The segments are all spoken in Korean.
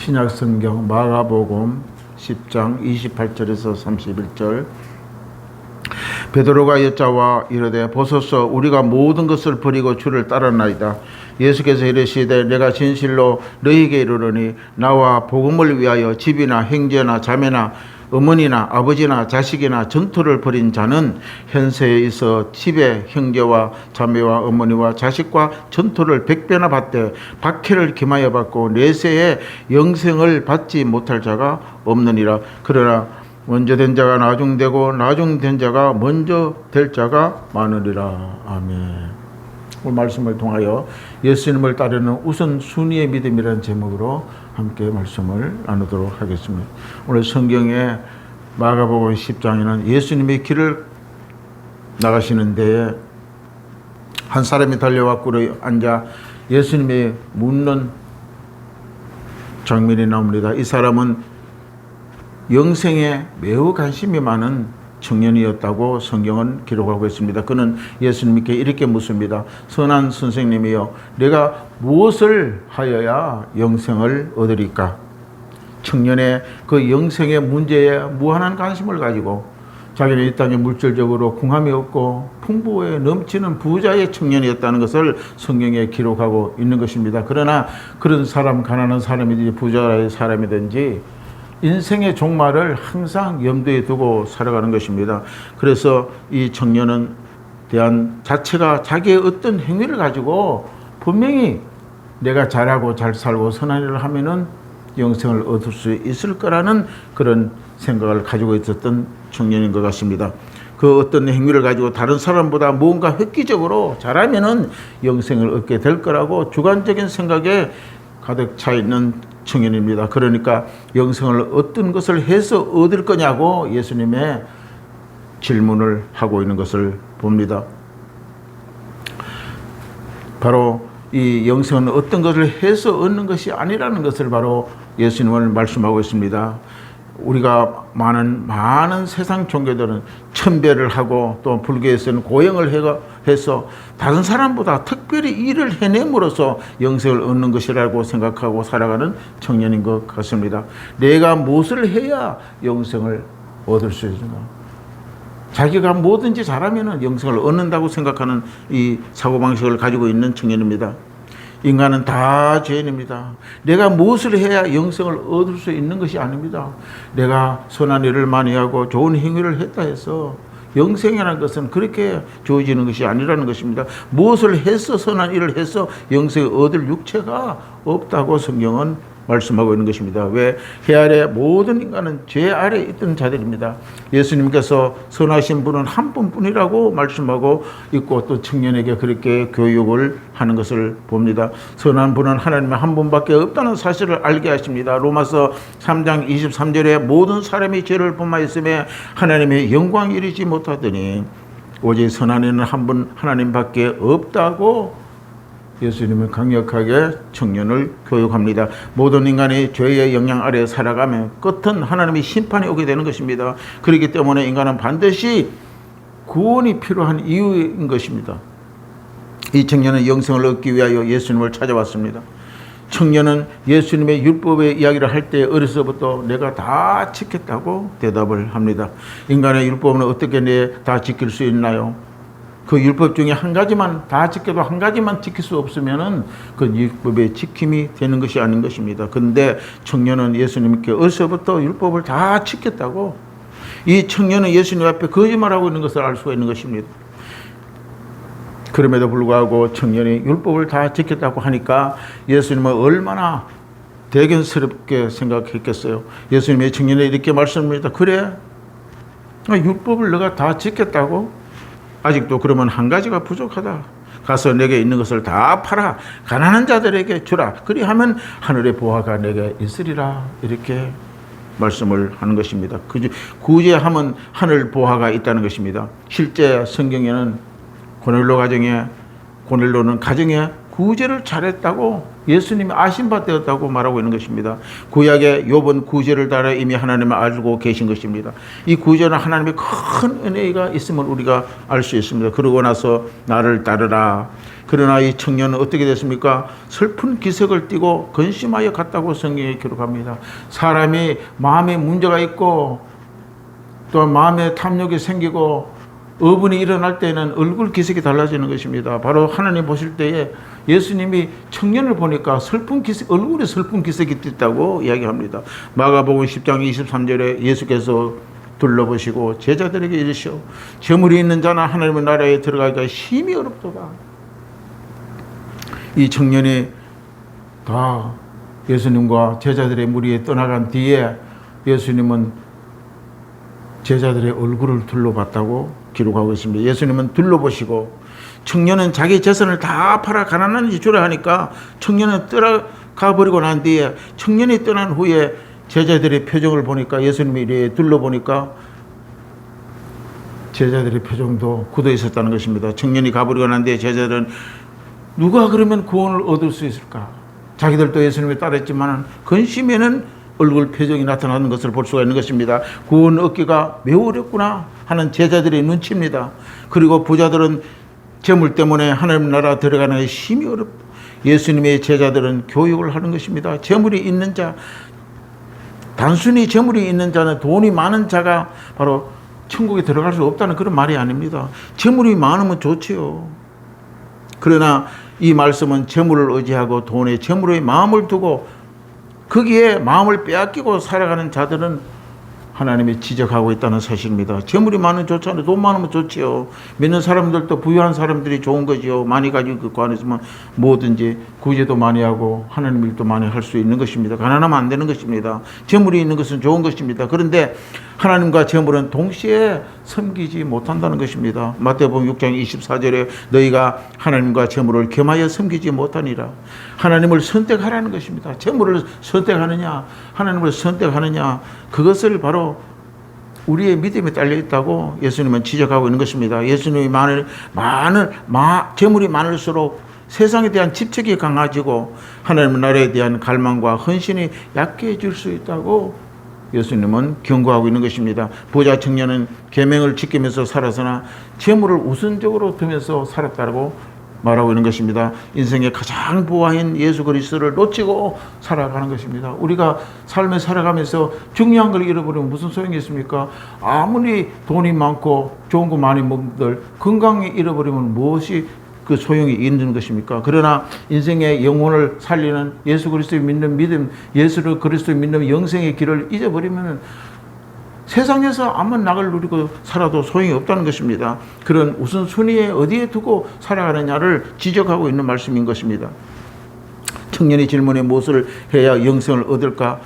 신약 성경 마가복음 10장 28절에서 31절. 베드로가 여짜와 이르되 보소서 우리가 모든 것을 버리고 주를 따랐나이다. 예수께서 이르시되 내가 진실로 너희에게 이르노니 나와 복음을 위하여 집이나 형제나 자매나 어머니나 아버지나 자식이나 전토를 벌인 자는 현세에 있어 집에 형제와 자매와 어머니와 자식과 전토를 100배나 받되 박해를 기마여 받고 내세에 영생을 받지 못할 자가 없느니라. 그러나 먼저 된 자가 나중되고 나중된 자가 먼저 될 자가 많으리라. 아멘. 오늘 말씀을 통하여 예수님을 따르는 우선순위의 믿음이라는 제목으로 함께 말씀을 나누도록 하겠습니다. 오늘 성경에 마가복음 10장에는 예수님의 길을 나가시는 데에 한 사람이 달려와 꿇어 앉아 예수님이 묻는 장면이 나옵니다. 이 사람은 영생에 매우 관심이 많은 청년이었다고 성경은 기록하고 있습니다. 그는 예수님께 이렇게 묻습니다. 선한 선생님이여, 내가 무엇을 하여야 영생을 얻으리까? 청년의 그 영생의 문제에 무한한 관심을 가지고 자기는 이 땅에 물질적으로 궁함이 없고 풍부에 넘치는 부자의 청년이었다는 것을 성경에 기록하고 있는 것입니다. 그러나 그런 사람, 가난한 사람이든지 부자의 사람이든지 인생의 종말을 항상 염두에 두고 살아가는 것입니다. 그래서 이 청년은 대한 자체가 자기의 어떤 행위를 가지고 분명히 내가 잘하고 잘 살고 선한 일을 하면은 영생을 얻을 수 있을 거라는 그런 생각을 가지고 있었던 청년인 것 같습니다. 그 어떤 행위를 가지고 다른 사람보다 뭔가 획기적으로 잘하면은 영생을 얻게 될 거라고 주관적인 생각에 가득 차 있는 청년입니다. 그러니까 영생을 어떤 것을 해서 얻을 거냐고 예수님의 질문을 하고 있는 것을 봅니다. 바로 이 영생은 어떤 것을 해서 얻는 것이 아니라는 것을 바로 예수님은 말씀하고 있습니다. 우리가 많은 세상 종교들은 천배를 하고 또 불교에서는 고행을 해서 다른 사람보다 특별히 일을 해냄으로써 영생을 얻는 것이라고 생각하고 살아가는 청년인 것 같습니다. 내가 무엇을 해야 영생을 얻을 수 있는가? 자기가 뭐든지 잘하면 영생을 얻는다고 생각하는 이 사고방식을 가지고 있는 청년입니다. 인간은 다 죄인입니다. 내가 무엇을 해야 영생을 얻을 수 있는 것이 아닙니다. 내가 선한 일을 많이 하고 좋은 행위를 했다 해서 영생이라는 것은 그렇게 주어지는 것이 아니라는 것입니다. 무엇을 해서 선한 일을 해서 영생을 얻을 육체가 없다고 성경은 말씀하고 있는 것입니다. 왜? 해 아래 모든 인간은 죄 아래 있던 자들입니다. 예수님께서 선하신 분은 한 분뿐이라고 말씀하고 있고 또 청년에게 그렇게 교육을 하는 것을 봅니다. 선한 분은 하나님 한 분밖에 없다는 사실을 알게 하십니다. 로마서 3장 23절에 모든 사람이 죄를 범하였음에 하나님의 영광이 이르지 못하더니 오직 선한 이는 한 분 하나님밖에 없다고 예수님은 강력하게 청년을 교육합니다. 모든 인간이 죄의 영향 아래 살아가면 끝은 하나님의 심판이 오게 되는 것입니다. 그렇기 때문에 인간은 반드시 구원이 필요한 이유인 것입니다. 이 청년은 영생을 얻기 위하여 예수님을 찾아왔습니다. 청년은 예수님의 율법의 이야기를 할 때 어려서부터 내가 다 지켰다고 대답을 합니다. 인간의 율법은 어떻게 다 지킬 수 있나요? 그 율법 중에 한 가지만 다 지켜도 한 가지만 지킬 수 없으면은 그 율법의 지킴이 되는 것이 아닌 것입니다. 그런데 청년은 예수님께 어려서부터 율법을 다 지켰다고, 이 청년은 예수님 앞에 거짓말하고 있는 것을 알 수가 있는 것입니다. 그럼에도 불구하고 청년이 율법을 다 지켰다고 하니까 예수님은 얼마나 대견스럽게 생각했겠어요. 예수님의 청년에 이렇게 말씀합니다. 그래? 율법을 너가 다 지켰다고? 아직도 그러면 한 가지가 부족하다. 가서 내게 있는 것을 다 팔아 가난한 자들에게 주라. 그리하면 하늘의 보화가 내게 있으리라. 이렇게 말씀을 하는 것입니다. 구제하면 하늘 보화가 있다는 것입니다. 실제 성경에는 고넬로는 가정에 구제를 잘했다고 예수님이 아신 바 되었다고 말하고 있는 것입니다. 구약의 욥은 구절을 따라 이미 하나님을 알고 계신 것입니다. 이 구절은 하나님의 큰 은혜가 있음을 우리가 알 수 있습니다. 그러고 나서 나를 따르라. 그러나 이 청년은 어떻게 됐습니까? 슬픈 기색을 띠고 근심하여 갔다고 성경에 기록합니다. 사람이 마음에 문제가 있고 또 마음에 탐욕이 생기고 어분이 일어날 때는 얼굴 기색이 달라지는 것입니다. 바로 하나님 보실 때에 예수님이 청년을 보니까 얼굴에 슬픈 기색이 띠다고 이야기합니다. 마가복음 10장 23절에 예수께서 둘러보시고 제자들에게 이르시오. 재물이 있는 자나 하나님의 나라에 들어가기가 심히 어렵도다. 이 청년이 다 예수님과 제자들의 무리에 떠나간 뒤에 예수님은 제자들의 얼굴을 둘러봤다고 기록하고 있습니다. 예수님은 둘러보시고 청년은 자기 재산을 다 팔아 가난한 지 주라 하니까 청년은 떠나가 버리고 난 뒤에 청년이 떠난 후에 제자들의 표정을 보니까 예수님이 이렇게 둘러보니까 제자들의 표정도 굳어 있었다는 것입니다. 청년이 가버리고 난 뒤에 제자들은 누가 그러면 구원을 얻을 수 있을까? 자기들도 예수님을 따랐지만 근심에는 얼굴 표정이 나타나는 것을 볼 수가 있는 것입니다. 구원 얻기가 매우 어렵구나 하는 제자들의 눈치입니다. 그리고 부자들은 재물 때문에 하나님 나라 들어가는 게 심히 어렵다. 예수님의 제자들은 교육을 하는 것입니다. 재물이 있는 자, 단순히 재물이 있는 자는 돈이 많은 자가 바로 천국에 들어갈 수 없다는 그런 말이 아닙니다. 재물이 많으면 좋지요. 그러나 이 말씀은 재물을 의지하고 돈에 재물의 마음을 두고 거기에 마음을 빼앗기고 살아가는 자들은 하나님이 지적하고 있다는 사실입니다. 재물이 많으면 좋잖아요. 돈 많으면 좋지요. 믿는 사람들도 부유한 사람들이 좋은 거지요. 많이 가지고 그 안에서만 뭐든지 구제도 많이 하고 하나님 일도 많이 할 수 있는 것입니다. 가난하면 안 되는 것입니다. 재물이 있는 것은 좋은 것입니다. 그런데 하나님과 재물은 동시에 섬기지 못한다는 것입니다. 마태복음 6장 24절에 너희가 하나님과 재물을 겸하여 섬기지 못하니라. 하나님을 선택하라는 것입니다. 재물을 선택하느냐 하나님을 선택하느냐 그것을 바로 우리의 믿음에 딸려 있다고 예수님은 지적하고 있는 것입니다. 예수님이 재물이 많을수록 세상에 대한 집착이 강해지고 하나님 나라에 대한 갈망과 헌신이 약해질 수 있다고 예수님은 경고하고 있는 것입니다. 부자 청년은 계명을 지키면서 살아서나 재물을 우선적으로 두면서 살았다고 말하고 있는 것입니다. 인생의 가장 보아인 예수 그리스도를 놓치고 살아가는 것입니다. 우리가 삶에 살아가면서 중요한 걸 잃어버리면 무슨 소용이 있습니까? 아무리 돈이 많고 좋은 거 많이 먹들 건강에 잃어버리면 무엇이 그 소용이 있는 것입니까? 그러나 인생의 영혼을 살리는 예수 그리스도를 믿는 믿음, 예수 그리스도를 믿는 영생의 길을 잊어버리면 세상에서 아무 낙을 누리고 살아도 소용이 없다는 것입니다. 그런 우선순위에 어디에 두고 살아가느냐를 지적하고 있는 말씀인 것입니다. 청년이 질문에 무엇을 해야 영생을 얻을까?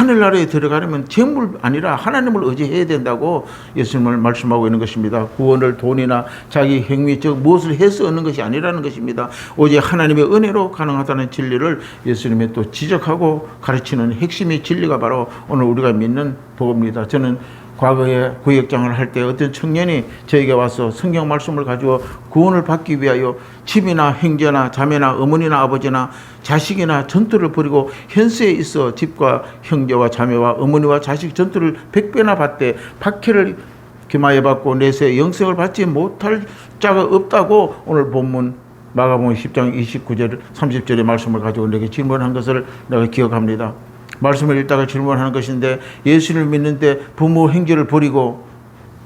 하늘나라에 들어가려면 재물 아니라 하나님을 의지해야 된다고 예수님을 말씀하고 있는 것입니다. 구원을 돈이나 자기 행위 즉 무엇을 해서 얻는 것이 아니라는 것입니다. 오직 하나님의 은혜로 가능하다는 진리를 예수님이 또 지적하고 가르치는 핵심의 진리가 바로 오늘 우리가 믿는 복음입니다. 저는 과거에 구역장을 할 때 어떤 청년이 저에게 와서 성경 말씀을 가지고 구원을 받기 위하여 집이나 형제나 자매나 어머니나 아버지나 자식이나 전투를 벌이고 현세에 있어 집과 형제와 자매와 어머니와 자식 전투를 100배나 받되 박해를 겸하여 받고 내세 영생을 받지 못할 자가 없다고 오늘 본문 마가복음 10장 29절 30절의 말씀을 가지고 내게 질문한 것을 내가 기억합니다. 말씀을 읽다가 질문하는 것인데 예수를 믿는데 부모 형제를 버리고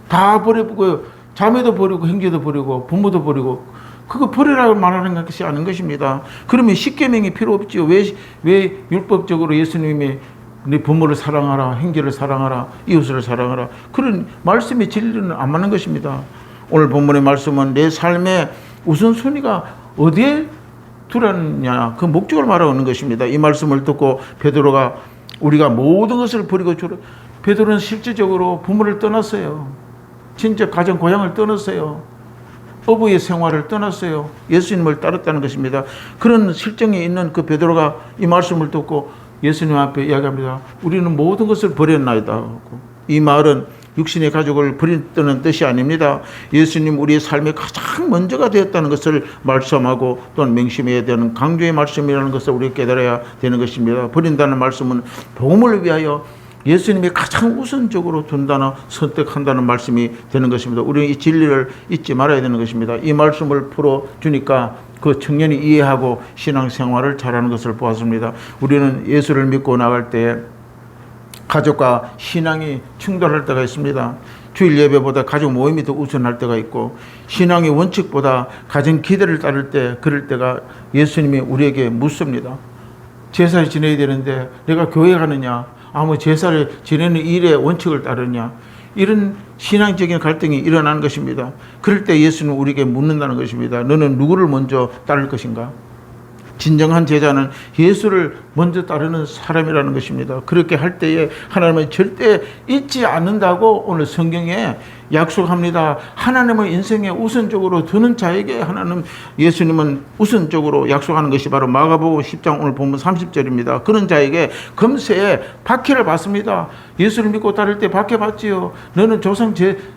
다 버리고 자매도 버리고 형제도 버리고 부모도 버리고 그거 버리라고 말하는 것이 아닌 것입니다. 그러면 십계명이 필요 없지요. 왜 율법적으로 예수님이 네 부모를 사랑하라, 형제를 사랑하라, 이웃을 사랑하라 그런 말씀의 진리는 안 맞는 것입니다. 오늘 본문의 말씀은 내 삶의 우선순위가 어디에 두라느냐 그 목적을 말하고 있는 것입니다. 이 말씀을 듣고 베드로가 우리가 모든 것을 버리고 주라. 베드로는 실질적으로 부모를 떠났어요. 친척 가정 고향을 떠났어요. 어부의 생활을 떠났어요. 예수님을 따랐다는 것입니다. 그런 실정이 있는 그 베드로가 이 말씀을 듣고 예수님 앞에 이야기합니다. 우리는 모든 것을 버렸나이다. 이 말은 육신의 가족을 버린다는 뜻이 아닙니다. 예수님 우리의 삶의 가장 먼저가 되었다는 것을 말씀하고 또는 명심해야 되는 강조의 말씀이라는 것을 우리가 깨달아야 되는 것입니다. 버린다는 말씀은 복음을 위하여 예수님이 가장 우선적으로 둔다나 선택한다는 말씀이 되는 것입니다. 우리는 이 진리를 잊지 말아야 되는 것입니다. 이 말씀을 풀어주니까 그 청년이 이해하고 신앙생활을 잘하는 것을 보았습니다. 우리는 예수를 믿고 나갈 때 가족과 신앙이 충돌할 때가 있습니다. 주일 예배보다 가족 모임이 더 우선할 때가 있고 신앙의 원칙보다 가정 기대를 따를 때 그럴 때가 예수님이 우리에게 묻습니다. 제사를 지내야 되는데 내가 교회 가느냐, 제사를 지내는 일의 원칙을 따르냐, 이런 신앙적인 갈등이 일어나는 것입니다. 그럴 때 예수는 우리에게 묻는다는 것입니다. 너는 누구를 먼저 따를 것인가? 진정한 제자는 예수를 먼저 따르는 사람이라는 것입니다. 그렇게 할 때에 하나님은 절대 잊지 않는다고 오늘 성경에 약속합니다. 하나님의 인생에 우선적으로 두는 자에게 예수님은 우선적으로 약속하는 것이 바로 마가복음 10장 오늘 본문 30절입니다. 그런 자에게 금세 박해를 받습니다. 예수를 믿고 따를 때 박해 받지요. 너는 조상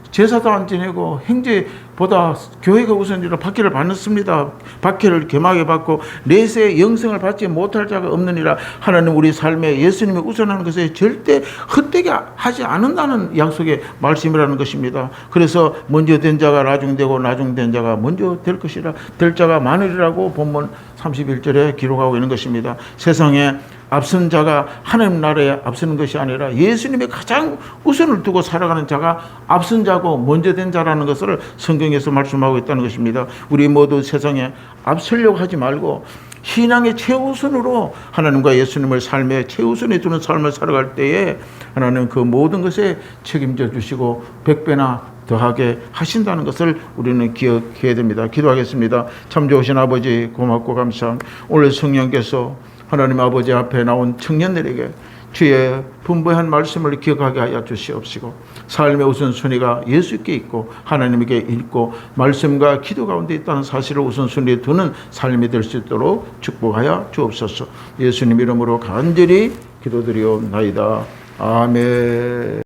제사도 안 지내고 형제보다 교회가 우선이라 박해를 받습니다. 박해를 겸하게 받고 내세의 영생을 받지 못할 자가 없느니라. 하나님 우리 삶에 예수님이 우선하는 것에 절대 헛되게 하지 않는다는 약속의 말씀이라는 것입니다. 그래서 먼저 된 자가 나중되고 나중된 자가 먼저 될 것이라. 될 자가 많으리라고 본문 31절에 기록하고 있는 것입니다. 세상에 앞선 자가 하나님 나라에 앞서는 것이 아니라 예수님의 가장 우선을 두고 살아가는 자가 앞선 자고 먼저 된 자라는 것을 성경에서 말씀하고 있다는 것입니다. 우리 모두 세상에 앞서려고 하지 말고 신앙의 최우선으로 하나님과 예수님을 삶의 최우선에 두는 삶을 살아갈 때에 하나님은 그 모든 것에 책임져 주시고 100배나 더하게 하신다는 것을 우리는 기억해야 됩니다. 기도하겠습니다. 참 좋으신 아버지 고맙고 감사합니다. 오늘 성령께서 하나님 아버지 앞에 나온 청년들에게 주의 분부한 말씀을 기억하게 하여 주시옵시고 삶의 우선순위가 예수께 있고 하나님에게 있고 말씀과 기도 가운데 있다는 사실을 우선순위에 두는 삶이 될 수 있도록 축복하여 주옵소서. 예수님 이름으로 간절히 기도드리옵나이다. 아멘.